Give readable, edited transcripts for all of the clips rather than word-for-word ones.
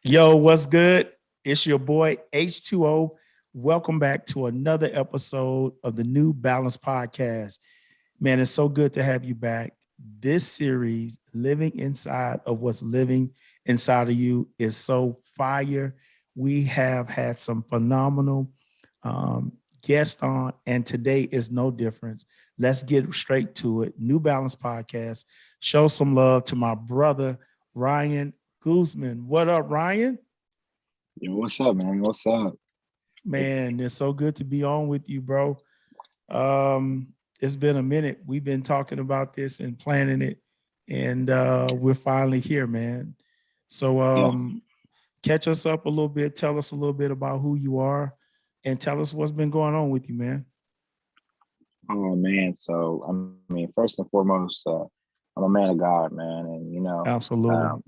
Yo, what's good? It's your boy H2O. Welcome back to another episode of the New Balance Podcast. Man, it's so good to have you back. This series, Living Inside of What's Living Inside of You, is so fire. We have had some phenomenal um, guests on, and today is no difference. Let's get straight to it. New Balance Podcast. Show some love to my brother, Ryan Guzman. What up, Ryan? Yo, what's up, man? What's up? It's Man, it's so good to be on with you, bro. It's been a minute. We've been talking about this and planning it, and we're finally here, man. So yeah. catch us up a little bit. Tell us a little bit about who you are, and tell us what's been going on with you, man. Oh man. So I mean, first and foremost, I'm a man of God, man, and Absolutely. um,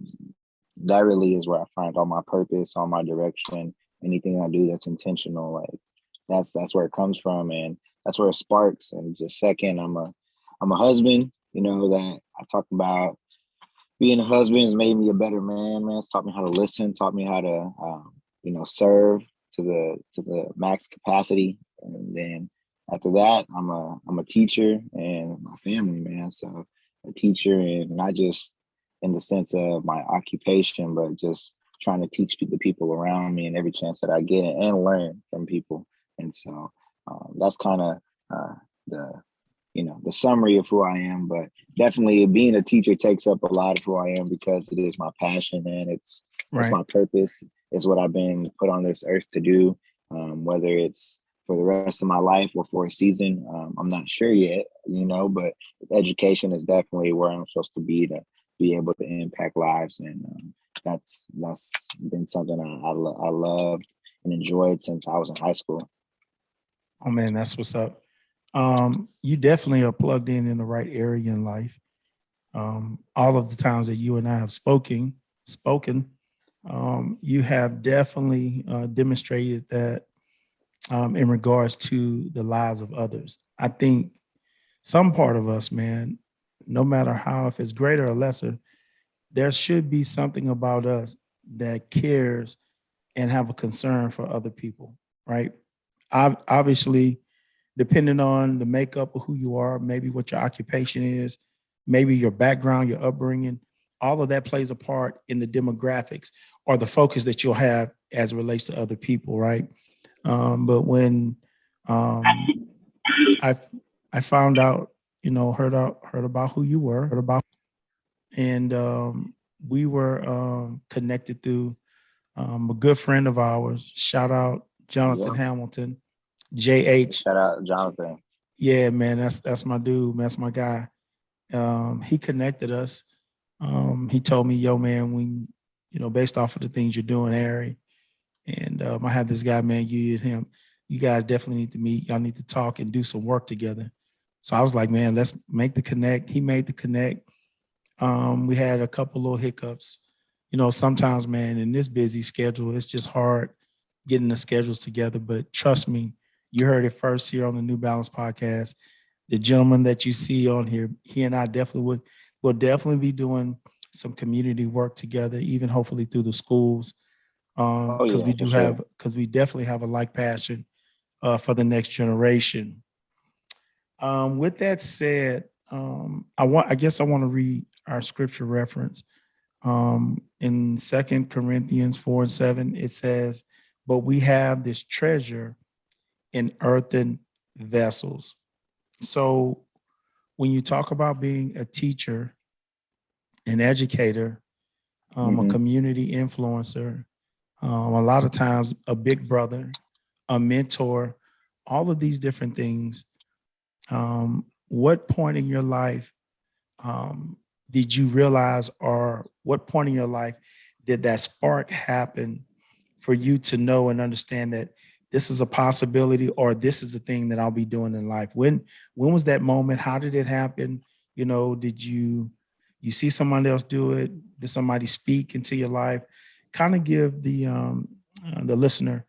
that really is where I find all my purpose, all my direction. Anything I do that's intentional, like that's where it comes from, and that's where it sparks. And just second, I'm a husband. That I talk about being a husband has made me a better man. Man, it's taught me how to listen, taught me how to serve to the max capacity, and then after that, I'm a teacher and my family, man. So a teacher, and not just in the sense of my occupation, but just trying to teach the people around me and every chance that I get, and learn from people. And so that's kind of the the summary of who I am. But definitely being a teacher takes up a lot of who I am, because it is my passion, and it's Right. my purpose. It's what I've been put on this earth to do. Whether it's for the rest of my life or for a season, I'm not sure yet, but education is definitely where I'm supposed to be, to be able to impact lives. And that's been something I loved and enjoyed since I was in high school. Oh man, that's what's up. You definitely are plugged in the right area in life. All of the times that you and I have spoken, you have definitely demonstrated that in regards to the lives of others. I think some part of us, man, no matter how, if it's greater or lesser, there should be something about us that cares and have a concern for other people, right? Obviously, depending on the makeup of who you are, maybe what your occupation is, maybe your background, your upbringing, all of that plays a part in the demographics or the focus that you'll have as it relates to other people, right? But when um, I I found out, heard about who you were, and we were connected through a good friend of ours. Shout out Jonathan Yeah. Hamilton, JH. Shout out Jonathan. Yeah, man, that's my dude. That's my guy. He connected us. He told me, "Yo, man, when based off of the things you're doing, Harry, and I have this guy, man. You and him, you guys definitely need to meet. Y'all need to talk and do some work together." So I was like, "Man, let's make the connect." He made the connect. We had a couple little hiccups. Sometimes, man, in this busy schedule, it's just hard getting the schedules together. But trust me, you heard it first here on the New Balance podcast. The gentleman that you see on here, he and I definitely will definitely be doing some community work together, even hopefully through the schools, Oh because yeah, we for do sure. have because we definitely have a like passion for the next generation. With that said, I guess I want to read our scripture reference in Second Corinthians 4:7. It says, "But we have this treasure in earthen vessels." So when you talk about being a teacher, an educator, a Hmm. community influencer, a lot of times a big brother, a mentor, all of these different things. What point in your life did you realize, or what point in your life did that spark happen for you to know and understand that this is a possibility, or this is the thing that I'll be doing in life? When was that moment? How did it happen? Did you see somebody else do it? Did somebody speak into your life? Kind of give the listener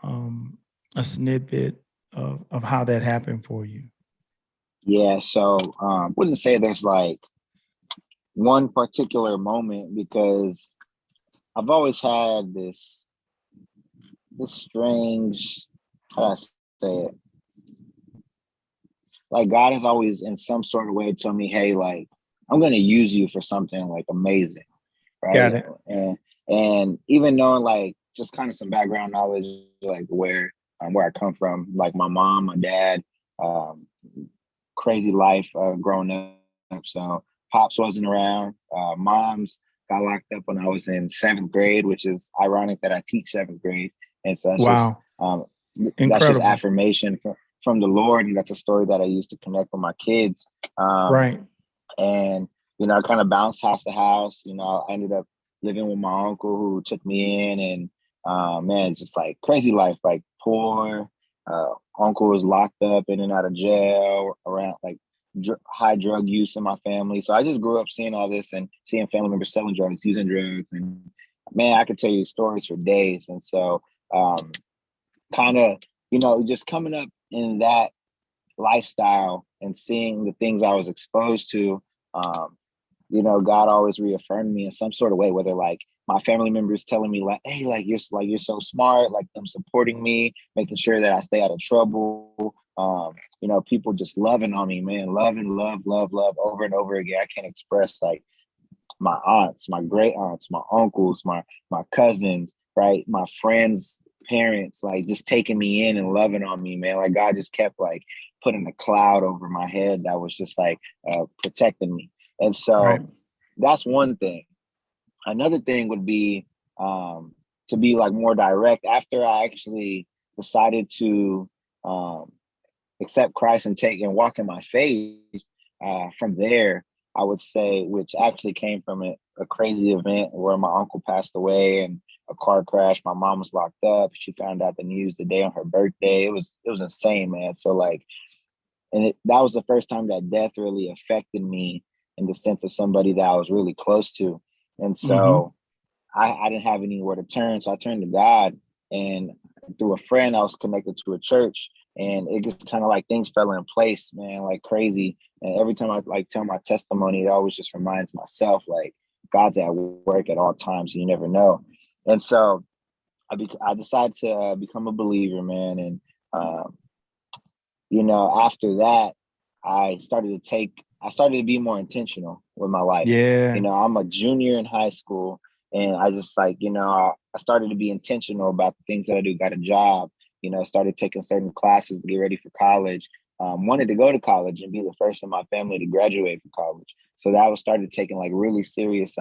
um, a snippet of how that happened for you. Yeah. So wouldn't say there's like one particular moment, because I've always had this strange, how do I say it? Like God has always in some sort of way told me, hey, like I'm gonna use you for something like amazing, Got right? it. And even knowing like just kind of some background knowledge, like where I come from, like my mom, my dad, um, crazy life growing up. So pops wasn't around. Moms got locked up when I was in seventh grade, which is ironic that I teach seventh grade. And so Wow. that's just Incredible. affirmation from the Lord, and that's a story that I use to connect with my kids. Um, Right. and I kind of bounced house to house. I ended up living with my uncle who took me in, and man, just like crazy life, like poor. Uncle was locked up in and out of jail around like high drug use in my family. So I just grew up seeing all this and seeing family members selling drugs, using drugs, and man, I could tell you stories for days. And so, um, kind of, just coming up in that lifestyle and seeing the things I was exposed to, um, God always reaffirmed me in some sort of way, whether like my family members telling me like, hey, like you're so smart, like them supporting me, making sure that I stay out of trouble. People just loving on me, man, loving, love, love, love over and over again. I can't express like my aunts, my great aunts, my uncles, my cousins, right? My friends' parents, like just taking me in and loving on me, man. Like God just kept like putting a cloud over my head that was just like protecting me. And Right. so that's one thing. Another thing would be to be like more direct. After I actually decided to um, accept Christ and take and walk in my faith, from there, I would say, which actually came from a crazy event where my uncle passed away and a car crash. My mom was locked up. She found out the news the day on her birthday. It was insane, man. So like, that was the first time that death really affected me in the sense of somebody that I was really close to. And Mm-hmm. so I didn't have anywhere to turn. So I turned to God, and through a friend, I was connected to a church, and it just kind of like things fell in place, man, like crazy. And every time I like tell my testimony, it always just reminds myself like God's at work at all times. You never know. And so I decided to become a believer, man. And, um, after that, I started to be more intentional with my life. Yeah. I'm a junior in high school, and I just like, I started to be intentional about the things that I do. Got a job, started taking certain classes to get ready for college. Wanted to go to college and be the first in my family to graduate from college. So that was started taking like really serious.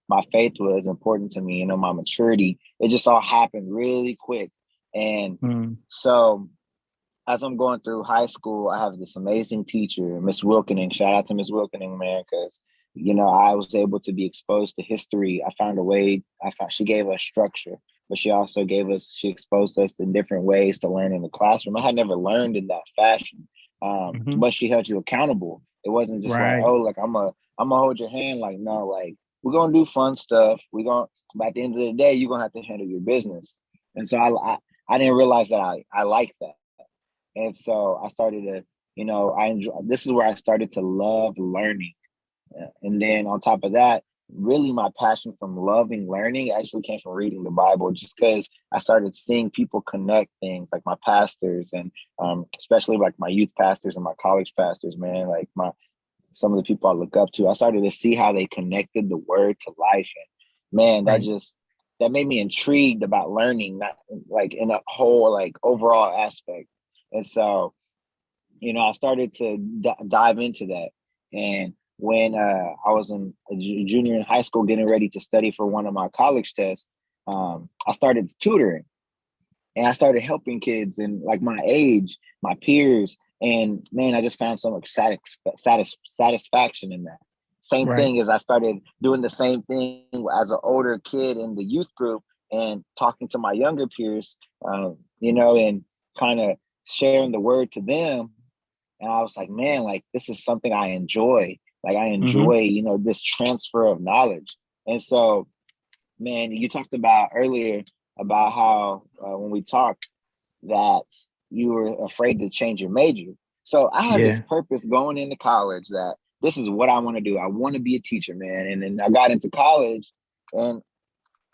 My faith was important to me, my maturity. It just all happened really quick. And Mm. so as I'm going through high school, I have this amazing teacher, Miss Wilkening. Shout out to Miss Wilkening, man, because I was able to be exposed to history. I found a way. I found she gave us structure, but she exposed us in different ways to learn in the classroom. I had never learned in that fashion, Mm-hmm. but she held you accountable. It wasn't just like, Right. oh, like I'm gonna hold your hand. Like no, like we're gonna do fun stuff. But at the end of the day, you're gonna have to handle your business. And so I didn't realize that I like that. And so I started to, I enjoy, this is where I started to love learning. And then on top of that, really my passion from loving learning actually came from reading the Bible, just because I started seeing people connect things like my pastors and especially like my youth pastors and my college pastors, man, like some of the people I look up to. I started to see how they connected the word to life. And man, Right. that made me intrigued about learning, not like in a whole like overall aspect. And so, I started to dive into that. And when I was in a junior in high school, getting ready to study for one of my college tests, I started tutoring, and I started helping kids in like my age, my peers. And man, I just found so much satisfaction in that. Same Right. thing as I started doing the same thing as an older kid in the youth group and talking to my younger peers, and kind of sharing the word to them. And I was like, man, like this is something I enjoy. Like I Mm-hmm. enjoy, this transfer of knowledge. And so, man, you talked about earlier about how when we talked that you were afraid to change your major. So I had this Yeah. purpose going into college that this is what I want to do. I want to be a teacher, man. And then I got into college, and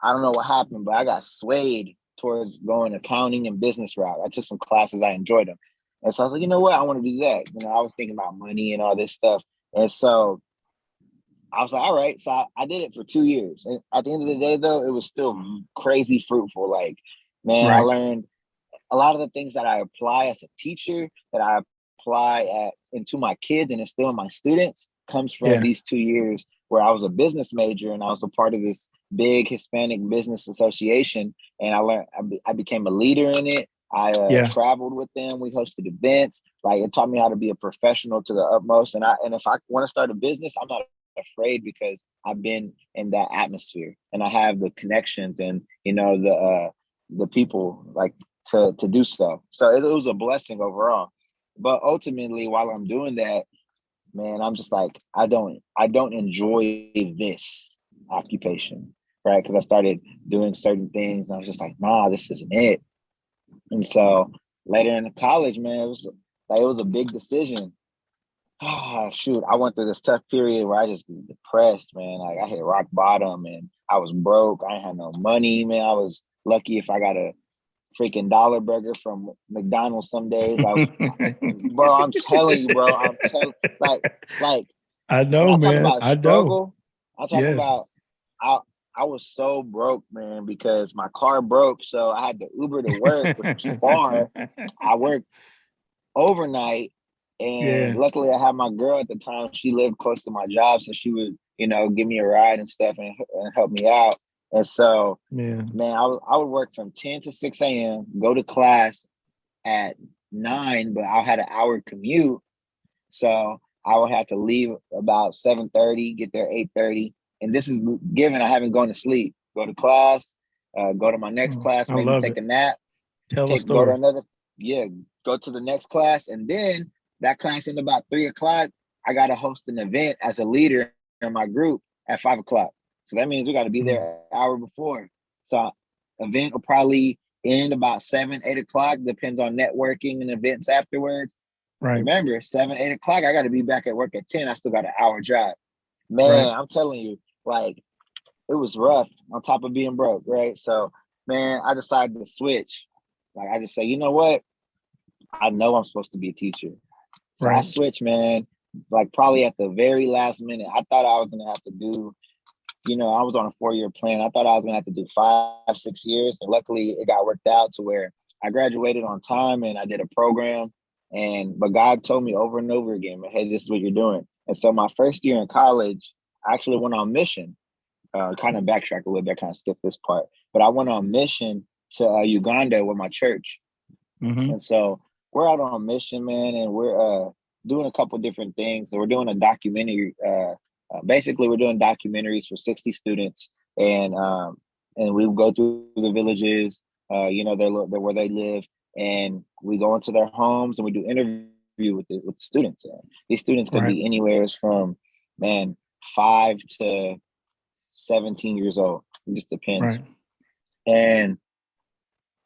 I don't know what happened, but I got swayed towards going accounting and business route. I took some classes, I enjoyed them. And so I was like, you know what, I want to do that. I was thinking about money and all this stuff. And so I was like, all right. So I did it for 2 years. And at the end of the day, though, it was still crazy fruitful. Like, man, I Right. learned a lot of the things that I apply as a teacher, that I apply into my kids and instill in my students, comes from Yeah. these 2 years where I was a business major and I was a part of this big Hispanic business association. And I learned, I became a leader in it. I Yeah. traveled with them. We hosted events. Like, it taught me how to be a professional to the utmost. And if I want to start a business, I'm not afraid because I've been in that atmosphere and I have the connections and the people like to do so. So it was a blessing overall. But ultimately, while I'm doing that, man, I'm just like, I don't enjoy this occupation, right? Because I started doing certain things and I was just like, nah, this isn't it. And so later in college, man, it was a big decision. Ah, shoot, I went through this tough period where I just was depressed, man. Like, I hit rock bottom and I was broke. I had no money, man. I was lucky if I got a freaking dollar burger from McDonald's some days. Bro, I'm telling you, bro. Like I when know, I talk man. about I know. struggle, I talk Yes. about I I was so broke, man, because my car broke. So I had to Uber to work, which was far. I worked overnight. And Yeah. luckily, I had my girl at the time. She lived close to my job, so she would, give me a ride and stuff and help me out. And so, Man. man, I would work from 10 to 6 a.m., go to class at 9, but I had an hour commute. So I would have to leave about 7:30, get there 8:30. And this is given I haven't gone to sleep. Go to class, go to my next Oh, class, I maybe love take it. a nap, Tell a go to story. another, yeah, go to the next class, and then that class in about 3 o'clock, I got to host an event as a leader in my group at 5 o'clock. So that means we got to be there Mm. an hour before. So event will probably end about 7, 8 o'clock, depends on networking and events afterwards. Right. Remember, 7, 8 o'clock, I got to be back at work at 10. I still got an hour drive. Man, Right. I'm telling you, like, it was rough on top of being broke, right? So, man, I decided to switch. Like, I just say, you know what? I know I'm supposed to be a teacher. So I Right. switched, man, like probably at the very last minute. I thought I was going to have to do, I was on a 4-year plan. I thought I was going to have to do 5, 6 years. And luckily it got worked out to where I graduated on time and I did a program. But God told me over and over again, hey, this is what you're doing. And so my first year in college, I actually went on mission. Kind of backtrack a little bit, kind of skip this part, but I went on mission to Uganda with my church. Mm-hmm. And so we're out on mission, man, and we're doing a couple different things. So we're doing a documentary. Basically, we're doing documentaries for 60 students, and we go through the villages, where they live, and we go into their homes and we do interview with the students. These students could Right. be anywhere from, man, 5 to 17 years old. It just depends. Right. And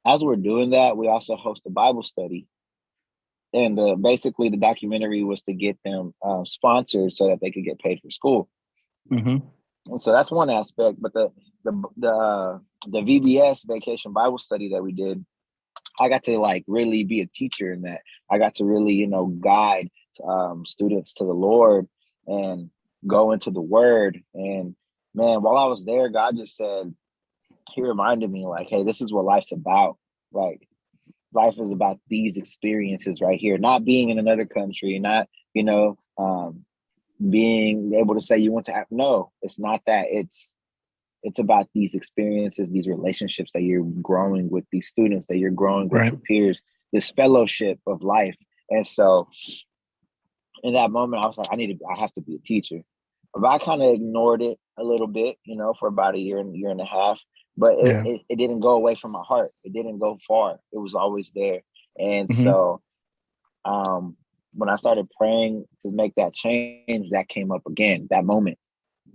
as we're doing that, we also host a Bible study. And basically, the documentary was to get them sponsored so that they could get paid for school. Mm-hmm. And so that's one aspect. But the VBS Vacation Bible Study that we did, I got to like really be a teacher in that. I got to really, guide students to the Lord and go into the Word. And man, while I was there, God just said, He reminded me like, hey, this is what life's about. Like, life is about these experiences right here, not being in another country, not, being able to say you want to have, no, it's not that. It's about these experiences, these relationships that you're growing with these students, that you're growing with Right. your peers, this fellowship of life. And so in that moment, I was like, I have to be a teacher. But I kind of ignored it a little bit, for about a year and a half. But it, Yeah. it, it didn't go away from my heart. It didn't go far. It was always there. And Mm-hmm. so when I started praying to make that change, that came up again. That moment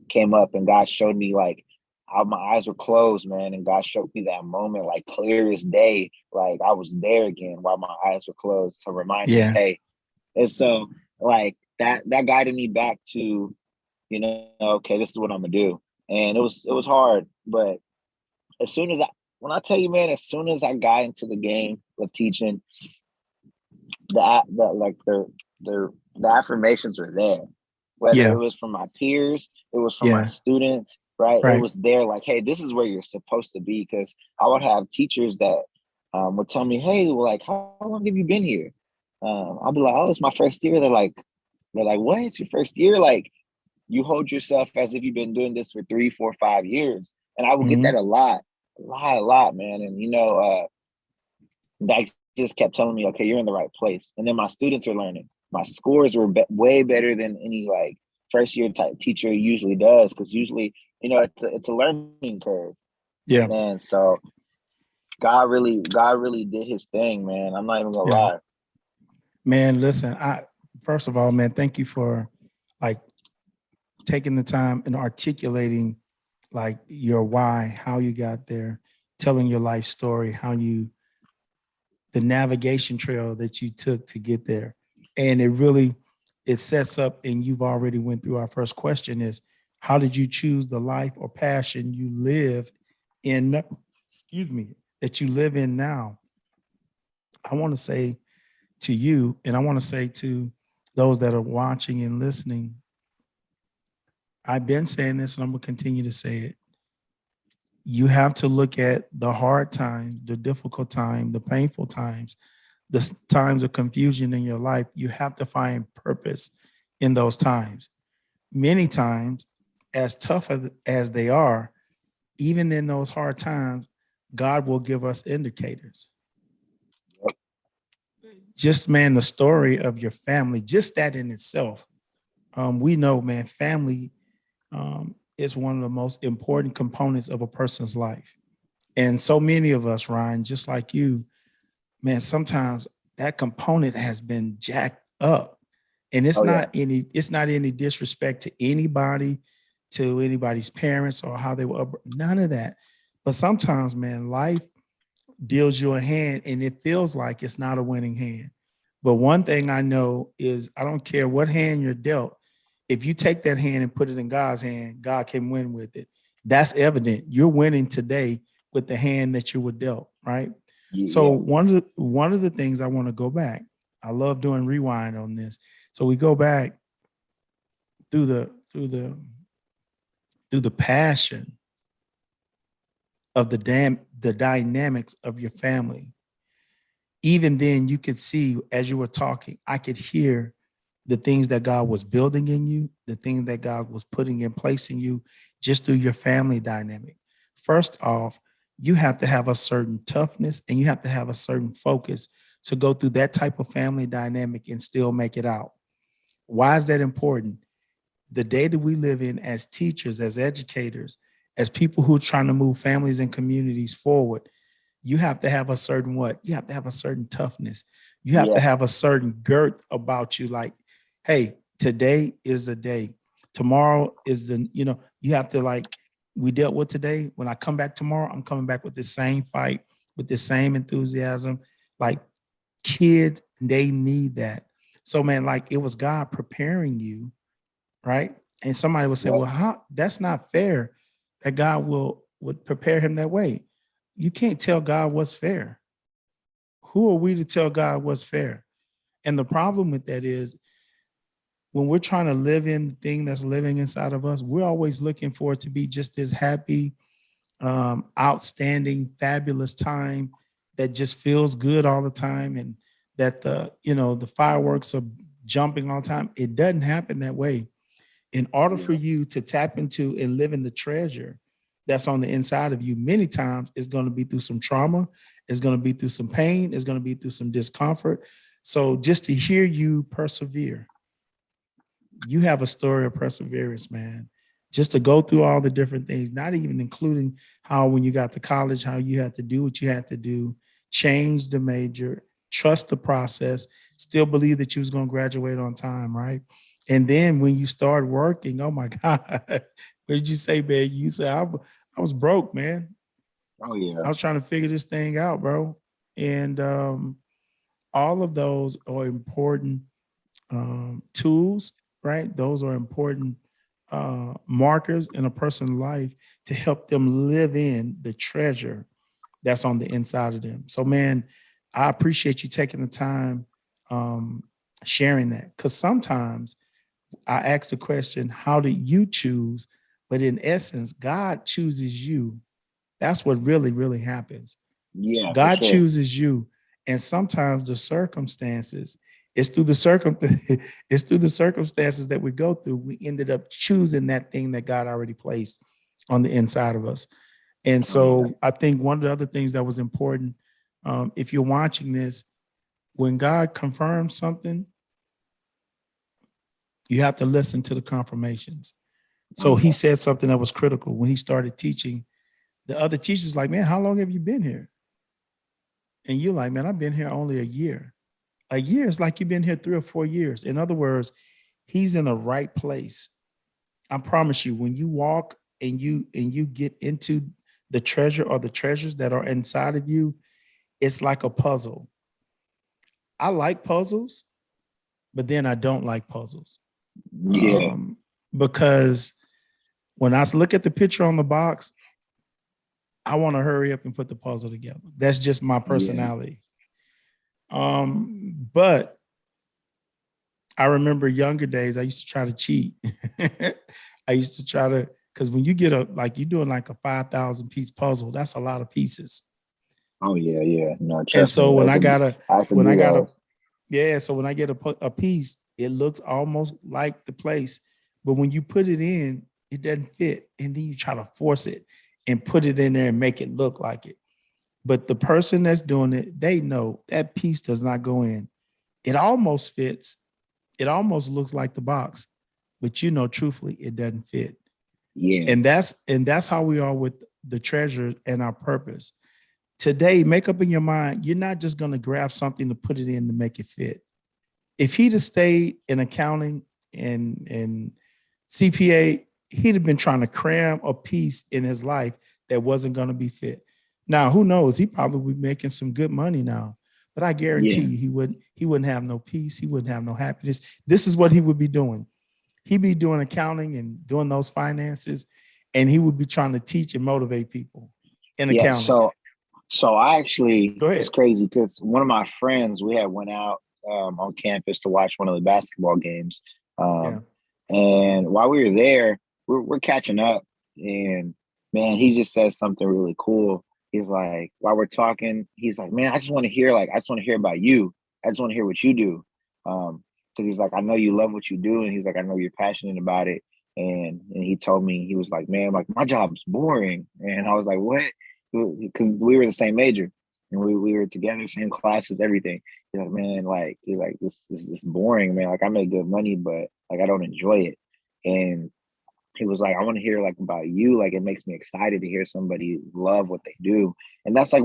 came up, and God showed me like how my eyes were closed, man. And God showed me that moment like clear as day. Like I was there again while my eyes were closed to remind me, Yeah. hey. And so like that guided me back to, okay, this is what I'm gonna do. And it was hard, but as soon as I when I tell you, man, as soon as I got into the game of teaching, the like the affirmations were there. Whether Yeah. it was from my peers, it was from my Yeah. students, right? It Right. was there, like, hey, this is where you're supposed to be. Because I would have teachers that would tell me, hey, well, like, how long have you been here? I'll be like, oh, it's my first year. They're like, what? It's your first year? Like, you hold yourself as if you've been doing this for 3, 4, 5 years. And I will get Hmm. that a lot, man. And that just kept telling me, okay, you're in the right place. And then my students are learning. My scores were way better than any like first year type teacher usually does, because usually, it's a learning curve. Yeah. And so God really did his thing, man. I'm not even gonna Yeah. lie. Man, listen, I first of all, man, thank you for like taking the time and articulating like your why, how you got there, telling your life story, how you the navigation trail that you took to get there. And it sets up, and you've already went through our first question is how did you choose the life or passion you live in, excuse me, that you live in now? I want to say to you, and I want to say to those that are watching and listening, I've been saying this and I'm going to continue to say it. You have to look at the hard times, the difficult time, the painful times, the times of confusion in your life. You have to find purpose in those times. Many times, as tough as they are, even in those hard times, God will give us indicators. Just, man, the story of your family, just that in itself. We know, man, family is one of the most important components of a person's life. And so many of us, Ryan, just like you, man, sometimes that component has been jacked up. And Oh yeah, it's not any disrespect to anybody's parents or how they were none of that. But sometimes, man, life deals you a hand and it feels like it's not a winning hand. But one thing I know is I don't care what hand you're dealt. If you take that hand and put it in God's hand, God can win with it. That's evident. You're winning today with the hand that you were dealt, right? So yeah, one of the things I want to go back. I love doing rewind on this. So we go back through the passion of the dynamics of your family. Even then, you could see as you were talking, I could hear the things that God was building in you, the things that God was putting in place in you just through your family dynamic. First off, you have to have a certain toughness and you have to have a certain focus to go through that type of family dynamic and still make it out. Why is that important? The day that we live in as teachers, as educators, as people who are trying to move families and communities forward, you have to have a certain what? You have to have a certain toughness. You have to yeah, have a certain girth about you. Like, hey, today is the day. Tomorrow is you have to like, we dealt with today. When I come back tomorrow, I'm coming back with the same fight, with the same enthusiasm. Like kids, they need that. So, man, like it was God preparing you, right? And somebody would say, yep, well, how that's not fair that God would prepare him that way. You can't tell God what's fair. Who are we to tell God what's fair? And the problem with that is when we're trying to live in the thing that's living inside of us, we're always looking for it to be just this happy, outstanding, fabulous time that just feels good all the time, and that the fireworks are jumping all the time. It doesn't happen that way. In order for yeah, you to tap into and live in the treasure that's on the inside of you, many times it's going to be through some trauma, it's going to be through some pain, it's going to be through some discomfort. So just to hear you persevere, you have a story of perseverance, man. Just to go through all the different things, not even including how when you got to college, how you had to do what you had to do, change the major, trust the process, still believe that you was going to graduate on time, right? And then when you start working, oh my God, what did you say, man? You said I was broke, man. oh yeah, I was trying to figure this thing out, bro. And all of those are important tools, right? Those are important markers in a person's life to help them live in the treasure that's on the inside of them. So, man, I appreciate you taking the time um, sharing that, because sometimes I ask the question, how did you choose? But in essence, God chooses you. That's what really, really happens. Yeah, for God sure. chooses you. And sometimes the circumstances, it's through the it's through the circumstances that we go through, we ended up choosing that thing that God already placed on the inside of us. And Oh yeah. so I think one of the other things that was important, if you're watching this, when God confirms something, you have to listen to the confirmations. Oh So he yeah. said something that was critical when he started teaching. The other teachers like, man, how long have you been here? And you're like, man, I've been here only a year. A year is like you've been here 3 or 4 years. In other words, he's in the right place. I promise you, when you walk and you get into the treasure or the treasures that are inside of you, it's like a puzzle. I like puzzles, but then I don't like puzzles. Yeah. Um, because when I look at the picture on the box, I want to hurry up and put the puzzle together. That's just my Yeah. personality. But I remember younger days, I used to try to cheat. I used to try to, because when you get like, you're doing like a 5,000 piece puzzle, that's a lot of pieces. Oh yeah. Yeah. No, And trust so me. I used to when I do got a, those. yeah, so when I get a piece, it looks almost like the place. But when you put it in, it doesn't fit. And then you try to force it and put it in there and make it look like it. But the person that's doing it, they know that piece does not go in. It almost fits. It almost looks like the box, but truthfully, it doesn't fit. Yeah. And that's how we are with the treasure and our purpose. Today, make up in your mind, you're not just going to grab something to put it in to make it fit. If he'd have stayed in accounting and CPA, he'd have been trying to cram a piece in his life that wasn't going to be fit. Now, who knows? He probably would be making some good money now, but I guarantee Yeah. you he wouldn't have no peace. He wouldn't have no happiness. This is what he would be doing. He'd be doing accounting and doing those finances, and he would be trying to teach and motivate people in Yeah. accounting. So I actually, Go it's ahead. crazy because one of my friends, we had went out on campus to watch one of the basketball games. Yeah. Um, and while we were there, we're catching up, and man, he just says something really cool. He's like, while we're talking, he's like, man, I just want to hear about you. I just want to hear what you do. Because he's like, I know you love what you do, and he's like, I know you're passionate about it. And he told me, he was like, man, like my job's boring, and I was like, what? Because we were the same major and we were together, same classes, everything. He's like, man, like he's like this boring, man. Like I make good money, but like I don't enjoy it. And he was like, I want to hear like about you. Like it makes me excited to hear somebody love what they do. And that's like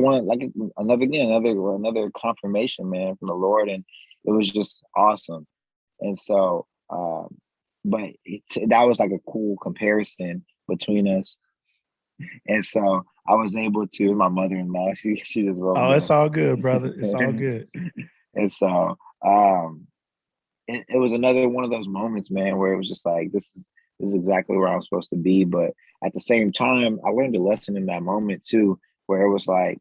another confirmation, man, from the Lord. And it was just awesome. And so but that was like a cool comparison between us. And so I was able to, my mother-in-law, she just rolled Oh, it's in. all good, brother. It's all good. And so um it was another one of those moments, man, where it was just like this is exactly where I'm supposed to be. But at the same time, I learned a lesson in that moment too, where it was like,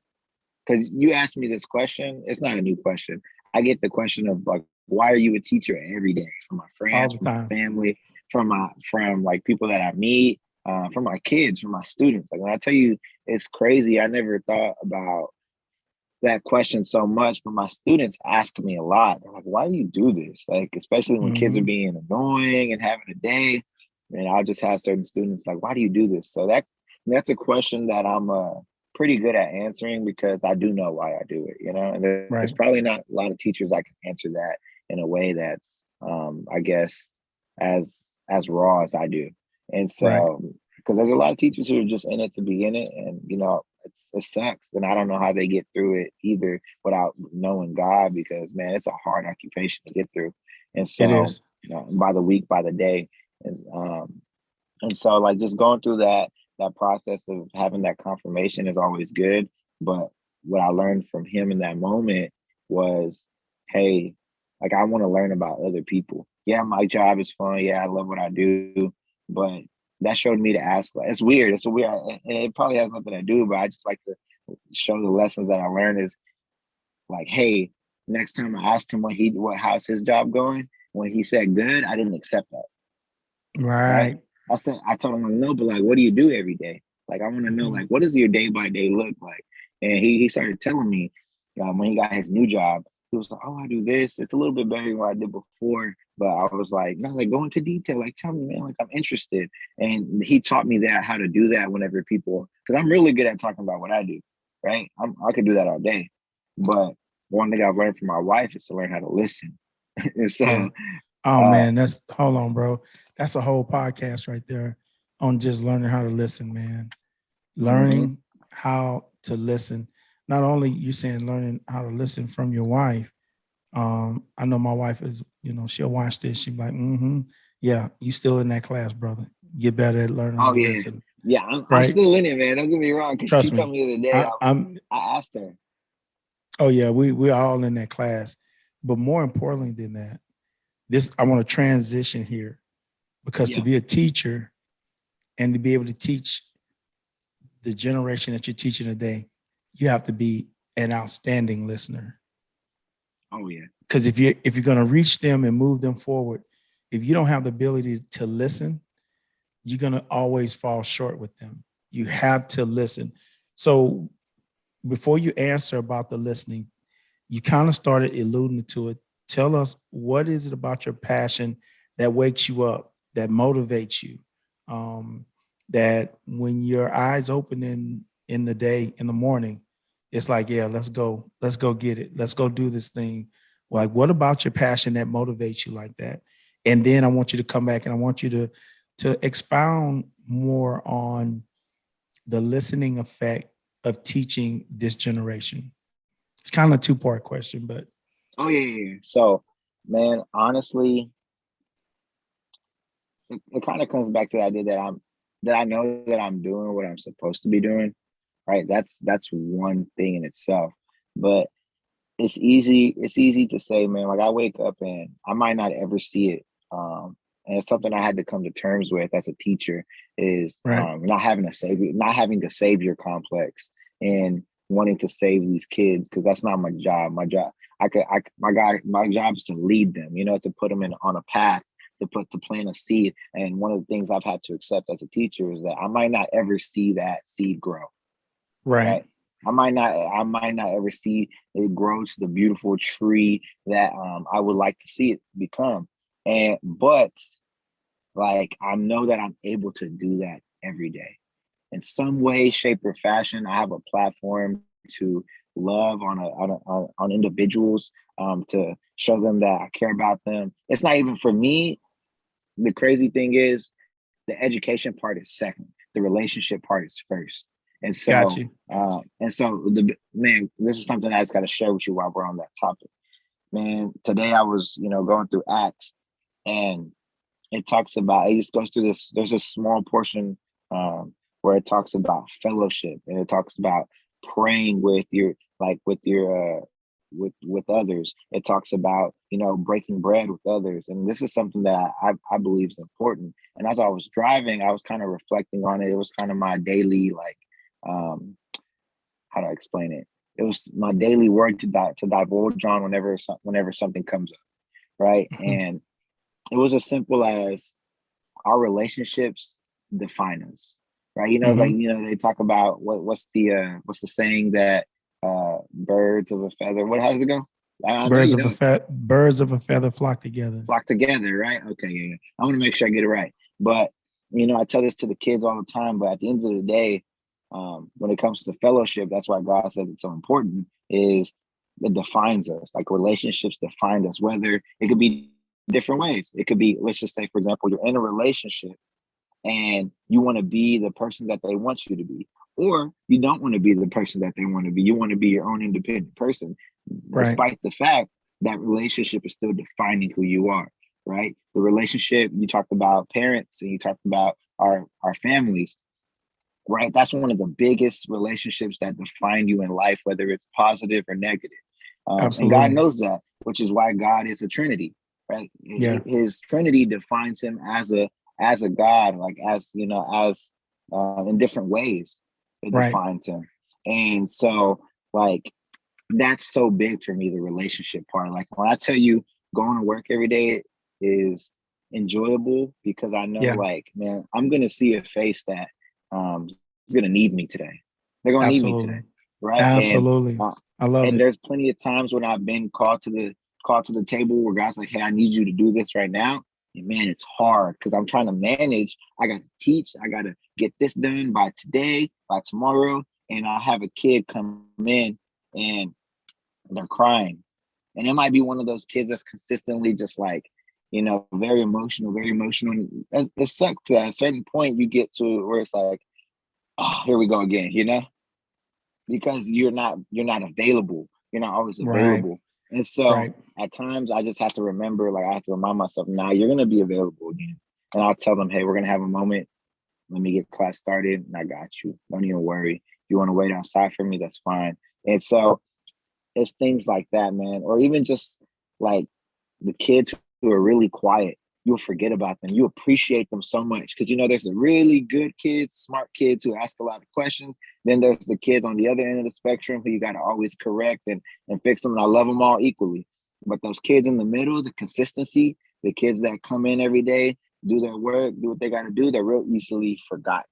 because you asked me this question, it's not a new question. I get the question of like, why are you a teacher every day? From my friends, All the from my time. family, from like people that I meet, from my kids, from my students. Like when I tell you, it's crazy. I never thought about that question so much, but my students ask me a lot. They're like, "Why do you do this?" Like, especially when kids are Hmm. being annoying and having a day, and I'll just have certain students like, "Why do you do this?" So that's a question that I'm pretty good at answering because I do know why I do it. And there's Right. probably not a lot of teachers that can answer that in a way that's, I guess, as raw as I do. And Right. so, because there's a lot of teachers who are just in it to be in it, and it sucks, and I don't know how they get through it either without knowing God, because man, it's a hard occupation to get through. And It so, is. by the week, by the day, and so like just going through that process of having that confirmation is always good. But what I learned from him in that moment was, hey, like I want to learn about other people. Yeah, my job is fun. Yeah, I love what I do. but that showed me to ask. Like, it's weird. It's a weird, and it probably has nothing to do, but I just like to show the lessons that I learned is like, hey, next time I asked him how's his job going, when he said good, I didn't accept that. Right. Right. I told him no, but like, what do you do every day? Like, I want to know, Mhm. like, what does your day by day look like? And he started telling me when he got his new job, he was like, oh, I do this. It's a little bit better than what I did before. But I was like, no, like, go into detail. Like, tell me, man, like, I'm interested. And he taught me that, how to do that whenever people, because I'm really good at talking about what I do, right? I could do that all day. But one thing I've learned from my wife is to learn how to listen. And Yeah. so, Oh uh, man, that's hold on, bro. That's a whole podcast right there on just learning how to listen, man. mhm. Learning how to listen. Not only you saying learning how to listen from your wife. I know my wife is, she'll watch this. She'll be like, yeah, you still in that class, brother. Get better at learning how Oh to yeah, listen. yeah. I'm Right. still in it, man. Don't get me wrong. Because she Trust told me. me the other day. I'm I asked her. oh yeah, we're all in that class. But more importantly than that, this I want to transition here because to Yeah. be a teacher and to be able to teach the generation that you're teaching today, you have to be an outstanding listener. Oh yeah. Because if you're going to reach them and move them forward, if you don't have the ability to listen, you're going to always fall short with them. You have to listen. So before you answer about the listening, you kind of started alluding to it. Tell us, what is it about your passion that wakes you up, that motivates you, um, that when your eyes open in the day, in the morning, it's like, yeah, let's go get it, let's go do this thing. Like, what about your passion that motivates you like that? And then I want you to come back and I want you to expound more on the listening effect of teaching this generation. It's kind of a two-part question, but Oh yeah, yeah, yeah. So, man, honestly, it kind of comes back to the idea that I know that I'm doing what I'm supposed to be doing. Right. That's one thing in itself. But it's easy to say, man, like I wake up and I might not ever see it. And it's something I had to come to terms with as a teacher is right, not having the savior complex and wanting to save these kids because that's not my job. My job is to lead them, to put them in on a path to plant a seed. And one of the things I've had to accept as a teacher is that I might not ever see that seed grow, right. right? I might not ever see it grow to the beautiful tree that I would like to see it become. And but like I know that I'm able to do that every day. In some way, shape, or fashion, I have a platform to love on individuals, to show them that I care about them. It's not even for me. The crazy thing is the education part is second. The relationship part is first. And Got so, you. the man, this is something I just got to share with you while we're on that topic. Man, today I was, going through Acts, and it just goes through this. There's a small portion where it talks about fellowship, and it talks about praying with your with others. It talks about breaking bread with others, and this is something that I believe is important. And as I was driving, I was kind of reflecting on it. It was kind of my daily um, how do I explain it? It was my daily word to divulge on whenever something comes up, right? Mhm. And it was as simple as our relationships define us, right? Mhm. They talk about what's the saying that birds of a feather. What How does it go? I know you know it. Birds of a feather flock together. Flock together, right? Okay, yeah, yeah. I want to make sure I get it right. But I tell this to the kids all the time. But at the end of the day, when it comes to fellowship, that's why God says it's so important. Is it defines us? Like relationships define us. Whether it could be different ways. It could be, let's just say, for example, you're in a relationship and you want to be the person that they want you to be, or you don't want to be the person that they want to be. You want to be your own independent person, Right. despite the fact that relationship is still defining who you are, right? The relationship, you talked about parents and you talked about our families, right? That's one of the biggest relationships that define you in life, whether it's positive or negative. And God Absolutely. knows that, which is why God is a Trinity, right? Yeah. His Trinity defines him as as a God, like as as in different ways, it Right. defines him. And so, like, that's so big for me, the relationship part. Like when I tell you going to work every day is enjoyable because I know, Yeah. like, man, I'm gonna see a face that is gonna need me today. They're gonna need me today, Absolutely. right? Absolutely. Uh, I love and it. there's plenty of times when I've been called to the table where guys like, hey, I need you to do this right now. And man, it's hard because I'm trying to manage. I got to teach. I got to get this done by today, by tomorrow. And I'll have a kid come in and they're crying. And it might be one of those kids that's consistently just like, very emotional, very emotional. And it sucks at a certain point you get to where it's like, oh, here we go again, because you're not available. You're not always Right. available. And so Right. at times I just have to remember, like I have to remind myself, now you're gonna be available again. And I'll tell them, hey, we're gonna have a moment. Let me get class started and I got you. Don't even worry. You want to wait outside for me? That's fine. And so it's things like that, man. Or even just like the kids who are really quiet, you'll forget about them. You appreciate them so much because there's the really good kids, smart kids who ask a lot of questions. Then there's the kids on the other end of the spectrum who you got to always correct and fix them. And I love them all equally. But those kids in the middle, the consistency, the kids that come in every day, do their work, do what they got to do, they're real easily forgotten,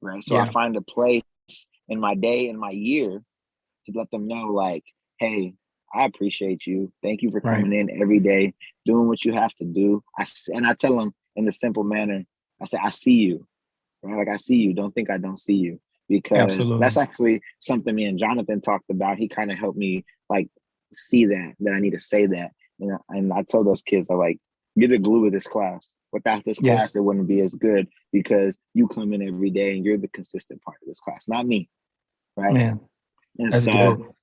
right? So I Yeah. find a place in my day, in my year, to let them know, like, hey, I appreciate you. Thank you for Right. coming in every day, doing what you have to do. And I tell them in a simple manner, I say, I see you, right? Like, I see you. Don't think I don't see you. Because that's Absolutely. actually something me and Jonathan talked about. He kind of helped me, like, see that I need to say that. And I told those kids, I like, you're the glue of this class. Without this class, Yes. it wouldn't be as good because you come in every day and you're the consistent part of this class, not me, right? Man, And that's so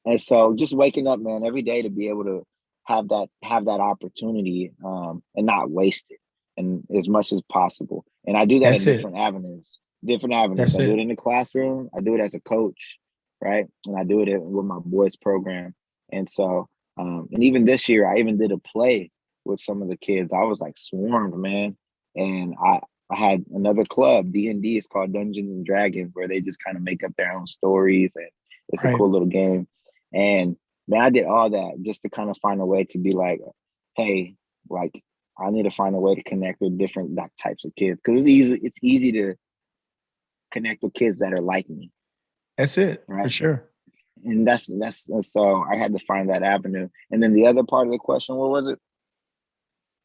good. just waking up, man, every day to be able to have that opportunity, and not waste it, and as much as possible. And I do that in That's it. different avenues. Different avenues. That's I do it it. in the classroom. I do it as a coach, right? And I do it with my boys program. And so, and even this year, I even did a play with some of the kids. I was like swarmed, man. And I had another club, D&D. It's called Dungeons and Dragons, where they just kind of make up their own stories, and it's a Right. cool little game. And man, I did all that just to kind of find a way to be like, hey, like I need to find a way to connect with different like, types of kids because it's easy to connect with kids that are like me, That's it for right? sure. And that's and so I had to find that avenue. And then the other part of the question, what was it?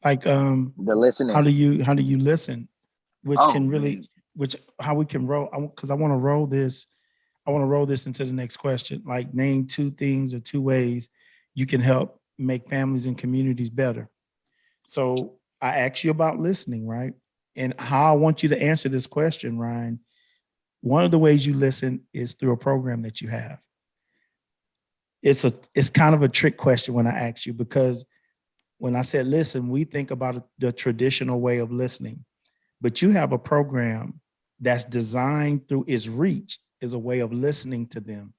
Like, The how listening. do you listen? Which Oh can really, man, which how we can roll. Because I want to roll this. I want to roll this into the next question. Like, name two things or two ways you can help make families and communities better. So I asked you about listening, right? And how I want you to answer this question, Ryan. One of the ways you listen is through a program that you have. It's kind of a trick question when I ask you because when I said listen, we think about the traditional way of listening, but you have a program that's designed through its reach is a way of listening to them.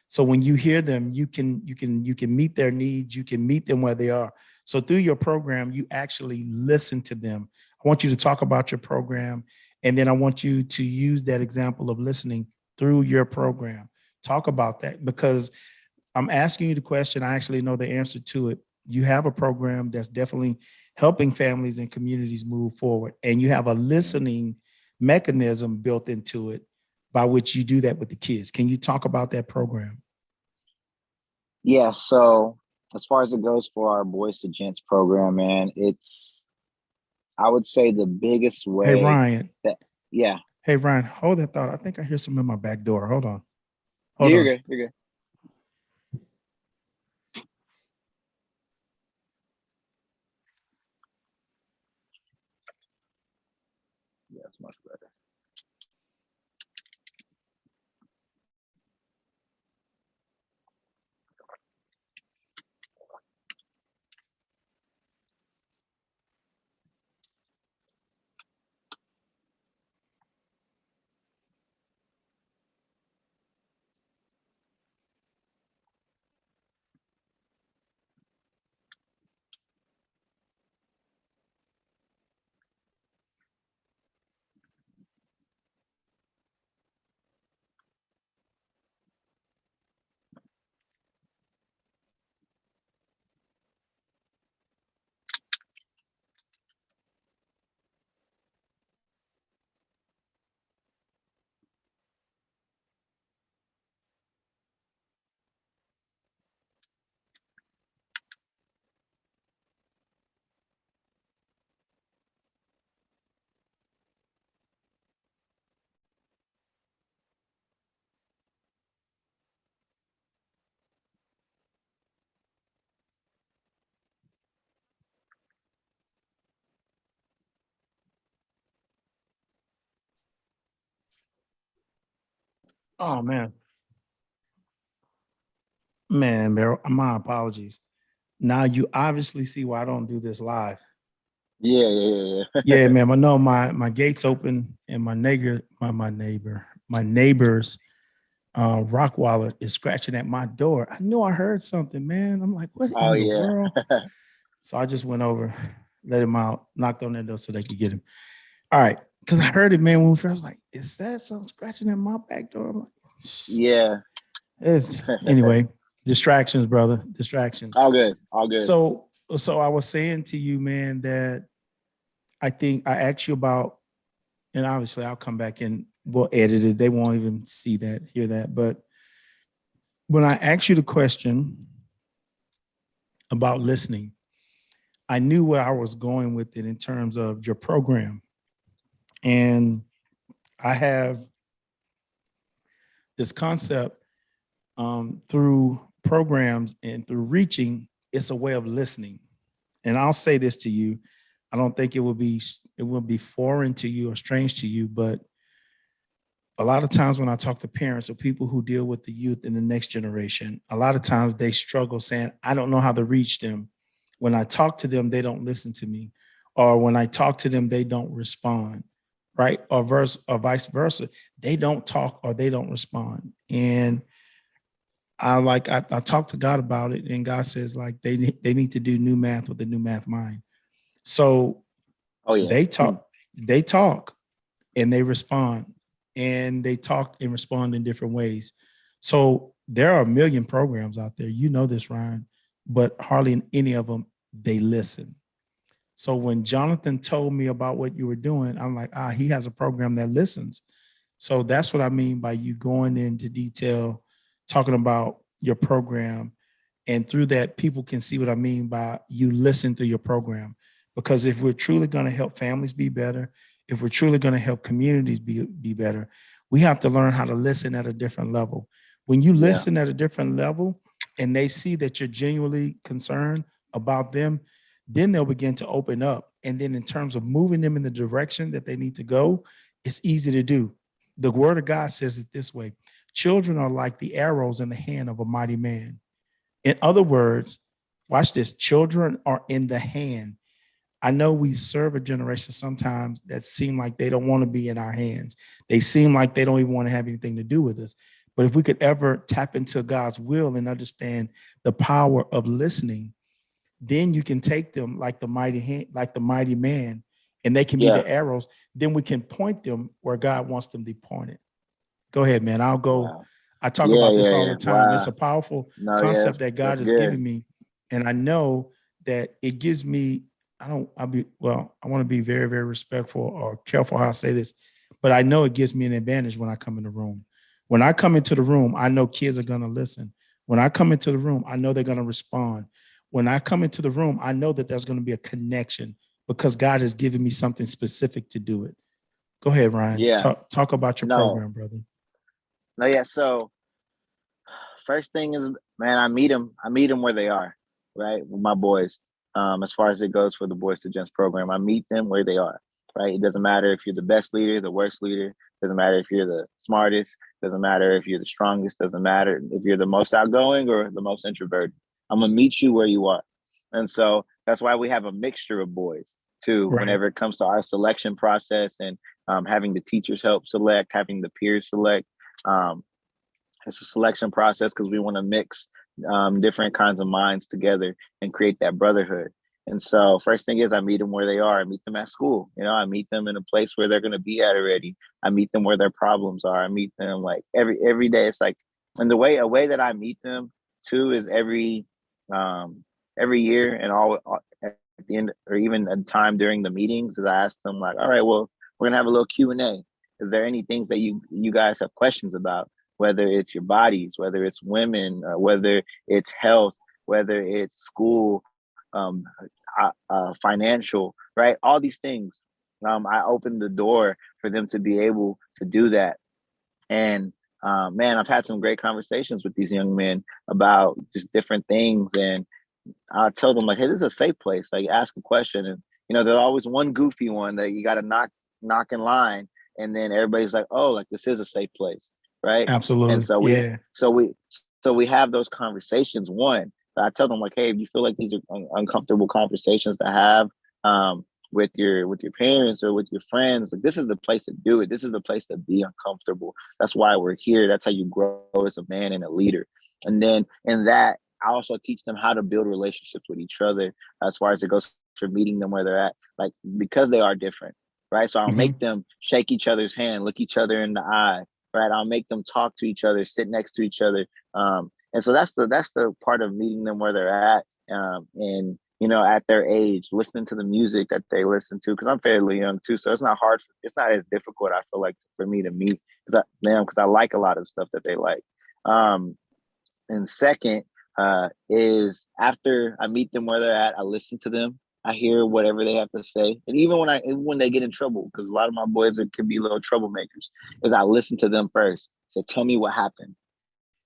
So when you hear them, you can meet their needs, you can meet them where they are. So through your program, you actually listen to them. I want you to talk about your program, and then I want you to use that example of listening through your program. Talk about that because I'm asking you the question. I actually know the answer to it. You have a program that's definitely helping families and communities move forward, and you have a listening mechanism built into it by which you do that with the kids. Can you talk about that program? yeah. So as far as it goes for our Boys to Gents program, man, it's I would say the biggest Hey way Ryan. that yeah, Hey Ryan, hold that thought. I think I hear something in my back door. Hold on. Hold yeah, you're on. good, you're good. Yeah, it's much better. Oh man, Meryl, my apologies. Now you obviously see why I don't do this live. Yeah, yeah, yeah, Yeah, man. I know my gates open and my neighbor's rock wallet is scratching at my door. I knew I heard something, man. I'm like, what oh in the yeah. world? So I just went over, let him out, knocked on that door so they could get him. All right, because I heard it, man. When we first like, is that something scratching at my back door? I'm like, Yeah. it's anyway. Distractions, brother. Distractions. All good. All good. So I was saying to you, man, that I think I asked you about, and obviously I'll come back and we'll edit it. They won't even see that, hear that. But when I asked you the question about listening, I knew where I was going with it in terms of your program. And I have this concept through programs and through reaching, it's a way of listening. And I'll say this to you. I don't think it will be foreign to you or strange to you, but a lot of times when I talk to parents or people who deal with the youth in the next generation, a lot of times they struggle saying, I don't know how to reach them. When I talk to them, they don't listen to me. Or when I talk to them, they don't respond. Right. Or vice versa. They don't talk or they don't respond. And I talked to God about it, and God says like they need to do new math with the new math mind. So Oh yeah. they talk and they respond, and they talk and respond in different ways. So there are a million programs out there. You know this, Ryan, but hardly in any of them they listen. So when Jonathan told me about what you were doing, I'm like, he has a program that listens. So that's what I mean by you going into detail, talking about your program. And through that, people can see what I mean by you listen to your program. Because if we're truly going to help families be better, if we're truly going to help communities be better, we have to learn how to listen at a different level. When you Yeah. listen at a different level and they see that you're genuinely concerned about them, then they'll begin to open up. And then in terms of moving them in the direction that they need to go, it's easy to do. The word of God says it this way: children are like the arrows in the hand of a mighty man. In other words, watch this: children are in the hand. I know we serve a generation sometimes that seem like they don't want to be in our hands. They seem like they don't even want to have anything to do with us. But if we could ever tap into God's will and understand the power of listening, then you can take them like the mighty hand, like the mighty man, and they can be Yeah. the arrows. Then we can point them where God wants them to be pointed. Go ahead, man. I'll go. Wow. I talk Yeah, about this yeah, all the yeah. time. It's Wow. a powerful No, concept yes, that God that's has good. given me. And I know that it gives me, I want to be very, very respectful or careful how I say this, but I know it gives me an advantage when I come in the room. When I come into the room, I know kids are going to listen. When I come into the room, I know they're going to respond. When I come into the room, I know that there's going to be a connection because God has given me something specific to do it. Go ahead, Ryan. Yeah. Talk about your No. program, brother. No, yeah. So first thing is, man, I meet them where they are, right? With my boys. As far as it goes for the Boys to Gents program, I meet them where they are, right? It doesn't matter if you're the best leader, the worst leader. Doesn't matter if you're the smartest. Doesn't matter if you're the strongest. Doesn't matter if you're the most outgoing or the most introverted. I'm gonna meet you where you are, and so that's why we have a mixture of boys too. Right. Whenever it comes to our selection process and having the teachers help select, having the peers select. Um, it's a selection process because we want to mix different kinds of minds together and create that brotherhood. And so, first thing is, I meet them where they are. I meet them at school. You know, I meet them in a place where they're going to be at already. I meet them where their problems are. I meet them like every day. It's like, and the way a way that I meet them too is um, every year and all at the end or even a time during the meetings is I ask them like, all right, well, we're gonna have a little Q&A. Is there any things that you guys have questions about? Whether it's your bodies, whether it's women, whether it's health, whether it's school, financial, right? All these things. I opened the door for them to be able to do that. And man, I've had some great conversations with these young men about just different things. And I tell them like, hey, this is a safe place. Like, ask a question, and there's always one goofy one that you got to knock in line, and then everybody's like, oh, like this is a safe place. right? And Absolutely. so we Yeah. so we so we have those conversations. One, I tell them like, hey, if you feel like these are uncomfortable conversations to have, with your parents or with your friends, like this is the place to do it. This is the place to be uncomfortable. That's why we're here. That's how you grow as a man and a leader. And then in that, I also teach them how to build relationships with each other as far as it goes for meeting them where they're at, like because they are different, right? So I'll Hmm. make them shake each other's hand, look each other in the eye, right? I'll make them talk to each other, sit next to each other, and so that's the part of meeting them where they're at, and at their age, listening to the music that they listen to. Because I'm fairly young too, so it's not hard. It's not as difficult. I feel like for me to meet because I like a lot of the stuff that they like. Um, and second, is after I meet them where they're at, I listen to them. I hear whatever they have to say, and even when they get in trouble, because a lot of my boys can be little troublemakers, is I listen to them first. So tell me what happened,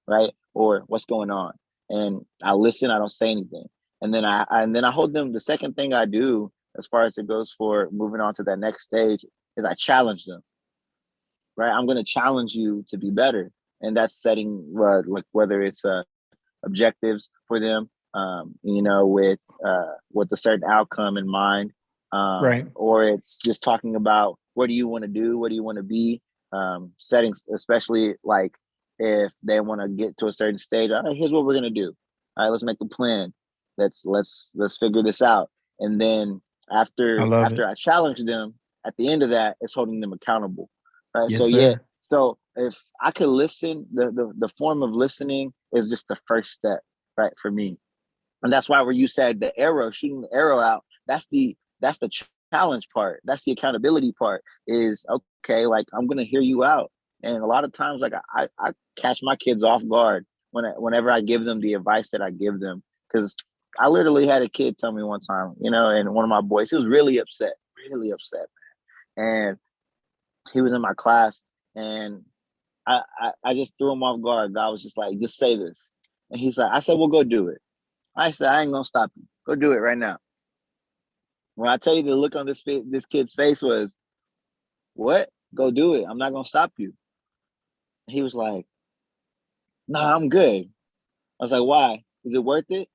right? Or what's going on, and I listen. I don't say anything, and then I hold them. The second thing I do, as far as it goes for moving on to that next stage, is I challenge them, right? I'm going to challenge you to be better, and that's setting like whether it's objectives for them, with a certain outcome in mind, Right. or it's just talking about what do you want to do, what do you want to be, settings, especially like if they want to get to a certain stage. All right, here's what we're gonna do. All right, let's make a plan. Let's figure this out, and then I after love after it. I challenge them, at the end of that, it's holding them accountable, right? So Yes, yeah, sir. so if I could listen, the form of listening is just the first step, right, for me. And that's why where you said the arrow, shooting the arrow out, that's the challenge part. That's the accountability part. Is okay, like I'm gonna hear you out. And a lot of times, like I catch my kids off guard whenever I give them the advice that I give them. Because I literally had a kid tell me one time, and one of my boys, he was really upset, and he was in my class, and I just threw him off guard. God was just like, just say this. And he's like, I said, well, go do it. I said, I ain't gonna stop you. Go do it right now. When I tell you the look on this kid's face was, what? Go do it. I'm not gonna stop you. He was like, no, I'm good. I was like, why? Is it worth it?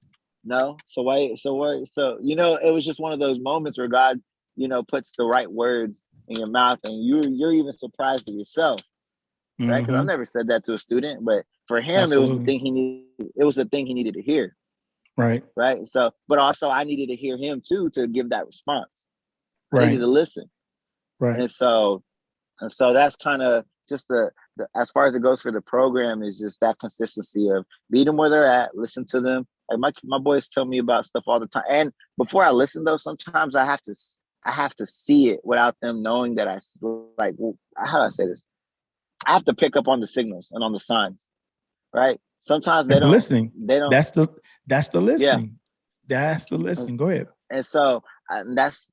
No. So why? So what? So it was just one of those moments where God, puts the right words in your mouth, and you're even surprised at yourself, right? Because I've Hmm. never said that to a student, but for him, it was the Absolutely. thing he needed. It was the thing he needed to hear, Right. right? So, but also I needed to hear him too to give that response. I needed Right. to listen, Right. and so that's kind of just the as far as it goes for the program is just that consistency of meet them where they're at, listen to them. Like my boys tell me about stuff all the time, and before I listen though, sometimes I have to see it without them knowing that like, well, how do I say this? I have to pick up on the signals and on the signs, right? Sometimes they That's the don't. listening. They don't. That's the Yeah, listening. That's the and, listening. Go ahead. and so and that's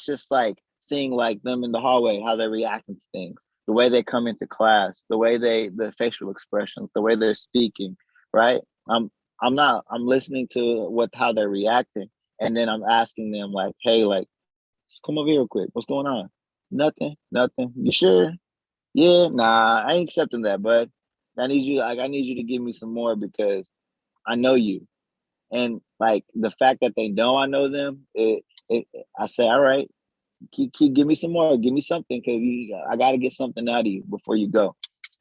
just like seeing like them in the hallway, how they're reacting to things, the way they come into class, the facial expressions, the way they're speaking, right? I'm I'm listening to what how they're reacting, and then I'm asking them like, hey, like, just come over here real quick. What's going on? Nothing. You sure? Yeah, nah, I ain't accepting that, bud. I need you to give me some more because I know you. And like the fact that they know I know them, I say, all right, give me some more, give me something, because I got to get something out of you before you go.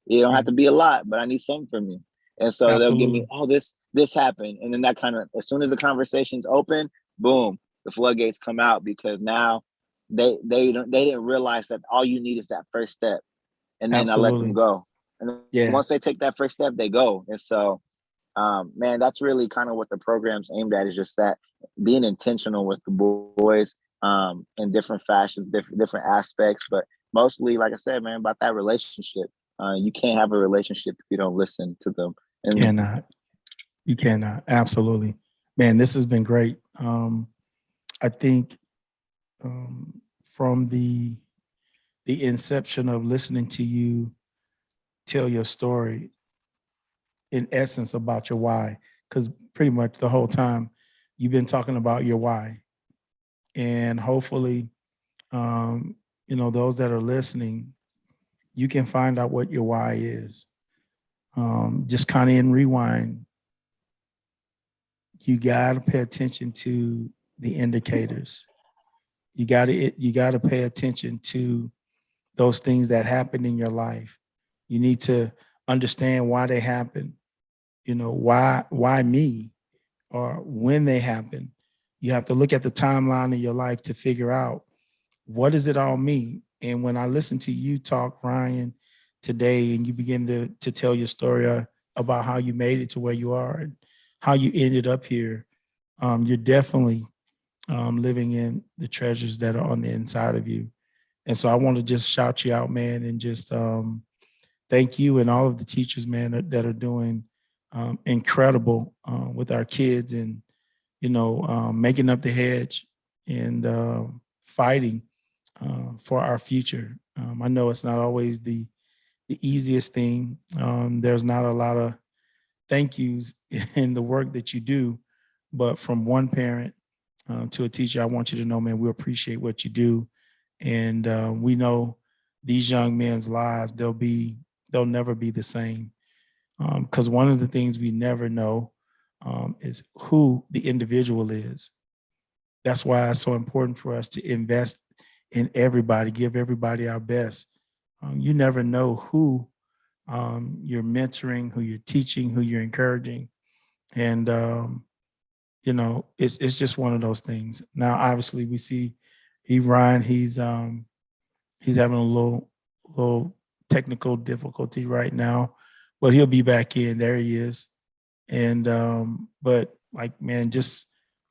It don't have to Mm, be a lot, but I need something from you. And so they'll give me, absolutely. oh, this happened, and then that kind of, as soon as the conversation's open, boom, the floodgates come out, because now they didn't realize that all you need is that first step, and then I let them Absolutely. go. And then once they Yeah. take that first step, they go. And so man, that's really kind of what the program's aimed at, is just that being intentional with the boys, in different fashions, different aspects, but mostly, like I said, man, about that relationship. You can't have a relationship if you don't listen to them. And Cannot. You cannot. Absolutely. Man, this has been great. I think from the inception of listening to you tell your story, in essence, about your why, because pretty much the whole time you've been talking about your why, and hopefully, um, those that are listening, you can find out what your why is. Just kind of in rewind, you got to pay attention to the indicators. You got to pay attention to those things that happen in your life. You need to understand why they happen. Why me, or when they happen. You have to look at the timeline of your life to figure out what does it all mean. And when I listen to you talk, Ryan, today, and you begin to tell your story about how you made it to where you are and how you ended up here, you're definitely living in the treasures that are on the inside of you. And so I want to just shout you out, man, and just thank you and all of the teachers, man, that are doing incredible with our kids, and making up the hedge and fighting for our future. I know it's not always the easiest thing. There's not a lot of thank yous in the work that you do, but from one parent to a teacher, I want you to know, man, we appreciate what you do, and we know these young men's lives, they'll never be the same, because one of the things we never know is who the individual is. That's why it's so important for us to invest in everybody, give everybody our best. You never know who you're mentoring, who you're teaching, who you're encouraging, and it's just one of those things. Now, obviously, we see Ryan. He's having a little technical difficulty right now, but he'll be back in. There he is. And but like, man, just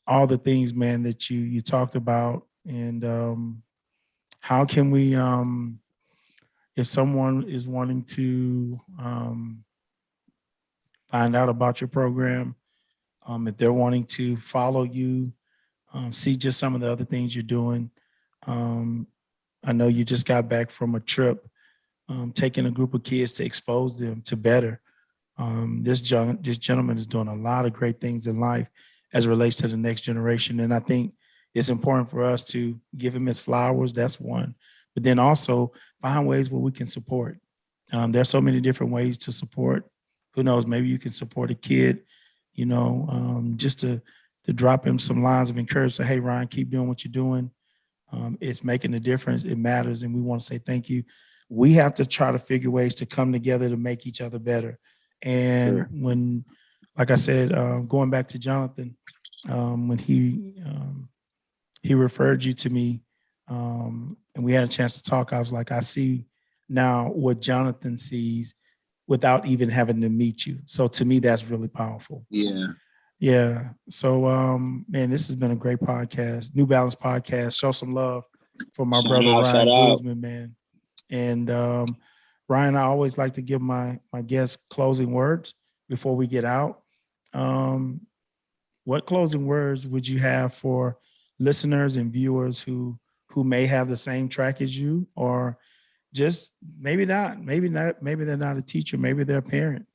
all the things, man, that you talked about, and how can we, if someone is wanting to find out about your program, if they're wanting to follow you, see just some of the other things you're doing. Um, I know you just got back from a trip, taking a group of kids to expose them to better. This gentleman is doing a lot of great things in life as it relates to the next generation, and I think it's important for us to give him his flowers. That's one, but then also find ways where we can support. There's so many different ways to support. Who knows? Maybe you can support a kid, just to drop him some lines of encouragement. Say, hey, Ryan, keep doing what you're doing. It's making a difference. It matters, and we want to say thank you. We have to try to figure ways to come together to make each other better. And Sure. when, like I said, going back to Jonathan, when he referred you to me, and we had a chance to talk, I was like, I see now what Jonathan sees without even having to meet you. So to me, that's really powerful. Yeah. Yeah. So, man, this has been a great podcast, New Balance podcast. Show some love for my Shout brother out. Shout Ryan out. Guzman, man. And Ryan, I always like to give my guests closing words before we get out. Um, what closing words would you have for listeners and viewers who may have the same track as you, or just maybe they're not a teacher, maybe they're a parent,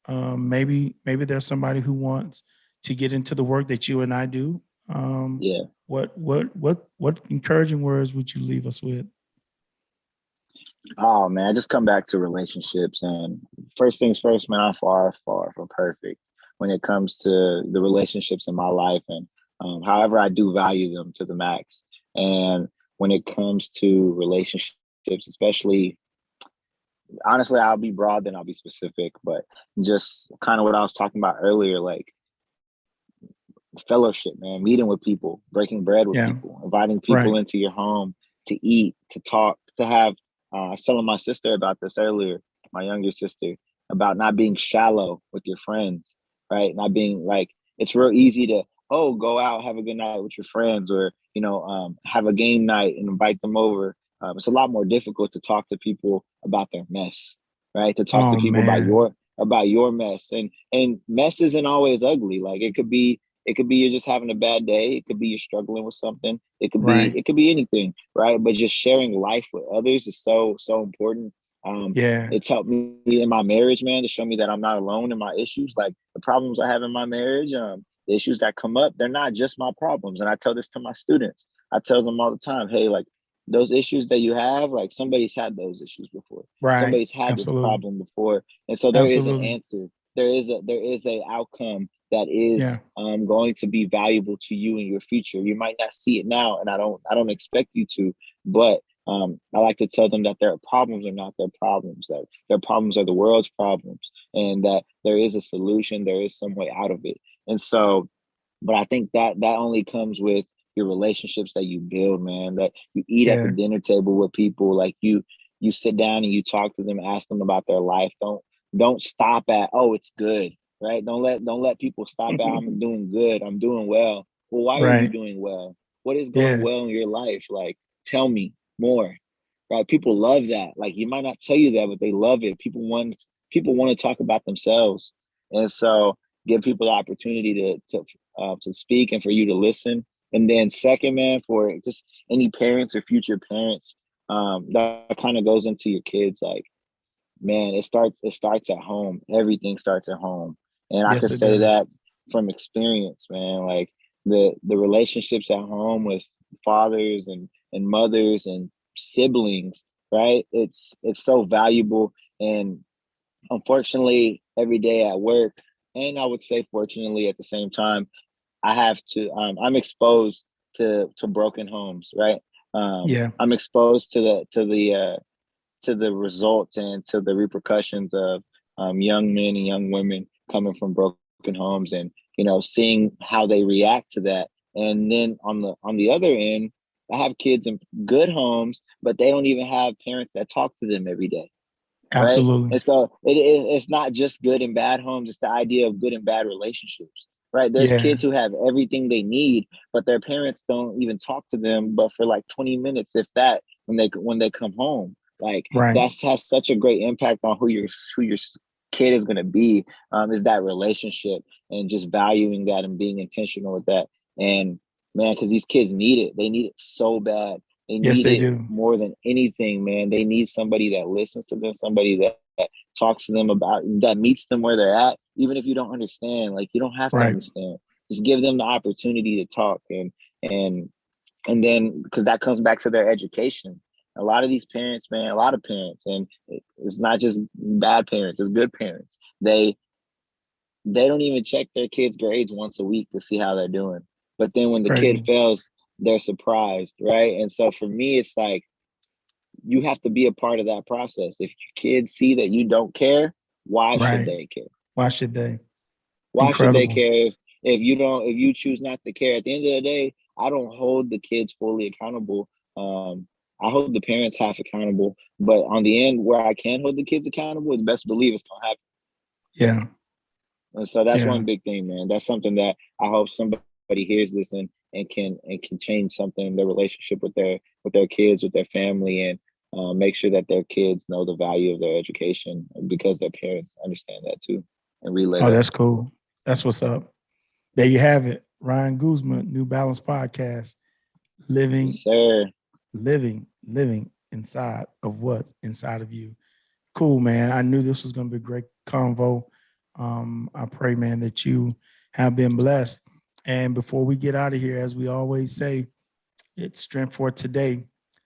maybe there's somebody who wants to get into the work that you and I do. Um, Yeah. what encouraging words would you leave us with? Oh man, I just come back to relationships, and first things first, man. I'm far, far from perfect when it comes to the relationships in my life, and however, I do value them to the max. And when it comes to relationships, especially honestly, I'll be broad, then I'll be specific, but just kind of what I was talking about earlier, like fellowship, man, meeting with people, breaking bread with Yeah, people, inviting right. people into your home to eat, to talk, to have. I was telling my sister about this earlier, my younger sister, about not being shallow with your friends, right? Not being like, it's real easy to, oh, go out, have a good night with your friends, or, have a game night and invite them over. It's a lot more difficult to talk to people about their mess, right? To talk to Oh people man, about your mess, and mess isn't always ugly. Like it could be you're just having a bad day. It could be you're struggling with something. It could be right. it could be anything, right? But just sharing life with others is so important. Yeah. It's helped me in my marriage, man, to show me that I'm not alone in my issues. Like the problems I have in my marriage, the issues that come up, they're not just my problems. And I tell this to my students. I tell them all the time, hey, like those issues that you have, like somebody's had those issues before. Right. Somebody's had this Absolutely. problem before. And so there is an Absolutely. answer. There is a outcome that is Yeah. going to be valuable to you in your future. You might not see it now, and I don't expect you to, but I like to tell them that their problems are not their problems, that their problems are the world's problems, and that there is a solution, there is some way out of it. And so, but I think that that only comes with your relationships that you build, man. That you eat at the Yeah. dinner table with people, like you sit down and you talk to them, ask them about their life. Don't stop at, oh, it's good, right? Don't let people stop at, I'm doing good, I'm doing well. Well, why are you Right. doing well? What is going Yeah. well in your life? Like, tell me more. Right? People love that. Like, you might not tell you that, but they love it. People want to talk about themselves, and so give people the opportunity to speak and for you to listen. And then second, man, for just any parents or future parents, that kind of goes into your kids. Like, man, it starts at home. Everything starts at home, and I Yes, could it say does. that from experience, man. Like the relationships at home with fathers and mothers and siblings, right? It's so valuable, and unfortunately, every day at work, and I would say fortunately at the same time, I have to. I'm exposed to broken homes, right? Yeah. I'm exposed to the results and to the repercussions of young men and young women coming from broken homes, and seeing how they react to that. And then on the other end, I have kids in good homes, but they don't even have parents that talk to them every day, right? Absolutely. And so it's not just good and bad homes, it's the idea of good and bad relationships, right? There's Yeah. kids who have everything they need, but their parents don't even talk to them but for like 20 minutes, if that, when they come home. Like, Right. that has such a great impact on who your kid is going to be, is that relationship, and just valuing that and being intentional with that. And man, because these kids need it, they need it so bad. They Yes, need they it do. more than anything, man. They need somebody that listens to them, somebody that talks to them about, that meets them where they're at. Even if you don't understand, like, you don't have to Right. understand. Just give them the opportunity to talk, and and then, because that comes back to their education. A lot of these parents, man, a lot of parents, and it's not just bad parents, it's good parents. They don't even check their kids' grades once a week to see how they're doing. But then when the kid Crazy. fails, they're surprised, right? And so for me, it's like, you have to be a part of that process. If your kids see that you don't care, why should Right. they care? Why should they? Why should they Incredible. care if you choose not to care? At the end of the day, I don't hold the kids fully accountable. I hold the parents half accountable, but on the end where I can hold the kids accountable, the best believe it's gonna happen. Yeah. And so that's Yeah. one big thing, man. That's something that I hope somebody hears this and can change something in their relationship with their kids, with their family, and make sure that their kids know the value of their education, because their parents understand that too and relay Oh, that. that's cool. That's what's up. There you have it. Ryan Guzman, New Balance Podcast, Yes, living, sir. living inside of what's inside of you. Cool, man. I knew this was going to be a great convo. I pray, man, that you have been blessed. And before we get out of here, as we always say, it's strength for today,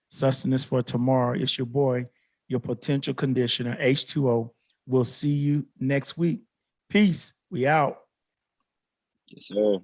sustenance for tomorrow. It's your boy, your potential conditioner, H2O. We'll see you next week. Peace. We out. Yes, sir.